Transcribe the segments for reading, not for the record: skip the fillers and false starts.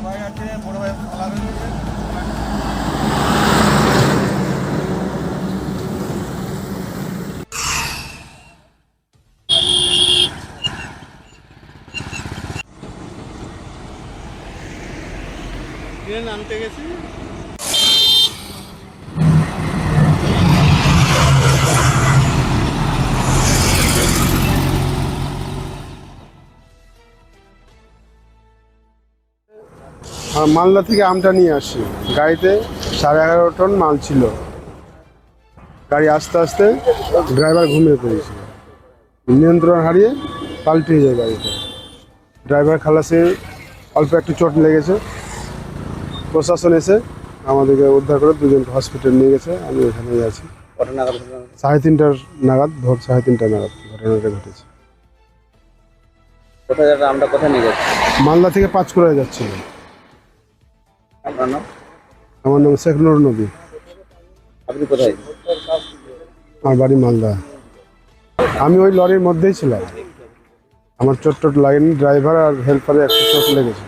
ভাই আছে, বড় ভাই খালা রয়েছে। ট্রেন আনতে গেছি। মালদা থেকে আমটা নিয়ে আসি গাড়িতে 11.5 টন মাল ছিল। গাড়ি আস্তে আস্তে ড্রাইভার ঘুমিয়ে পড়েছিল, নিয়ন্ত্রণ হারিয়ে পাল্টে যায় গাড়িটা। ড্রাইভার খালাসে অল্প একটু চোট লেগেছে। প্রশাসন এসে আমাদেরকে উদ্ধার করে দুজনকে হসপিটাল নিয়ে গেছে। আমি এখানেই আছি। কটা নাগাদ? 3:30 নাগাদ, ভোর 3:30 নাগাদ ঘটনাটা ঘটেছে। কোথায় যাবে? আমরা কোথায় নিয়ে যাচ্ছি? মালদা থেকে পাঁচকুড়ায় যাচ্ছিল। আপনার নাম? আমার নাম শেখ নুর নবী। আপনি কোথায়? আমার বাড়ি মালদা। আমি ওই লরির মধ্যেই ছিলাম। আমার চোট লাগেনি, ড্রাইভার আর হেল্পারে একটু চোট লেগেছে।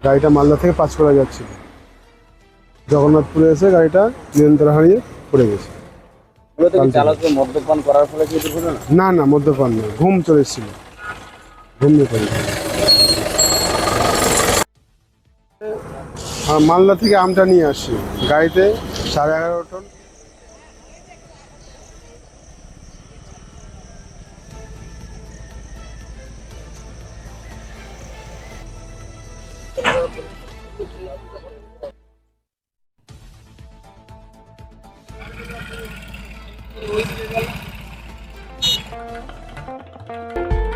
গাড়িটা মালদা থেকে পাঁচকুড়া যাচ্ছিল। জগন্নাথপুরে এসে গাড়িটা নিয়ন্ত্রণ হারিয়ে পড়ে গেছে। মূলত কি চালককে মদ্যপান করার ফলে কি দুর্ঘটনা? না না, মদ্যপান না, ঘুম চলে এসেছিল, ঘুমিয়ে পড়ে। মালদা থেকে আমটা নিয়ে আসি গাড়িতে 11.5 টন।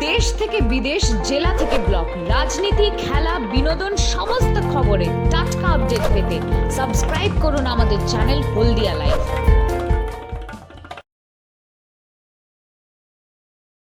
দেশ থেকে বিদেশ, জেলা থেকে ব্লক, রাজনীতি, খেলা, বিনোদন সমস্ত খবরে টাটকা আপডেট পেতে সাবস্ক্রাইব করুন আমাদের চ্যানেল হলদিয়া লাইভ।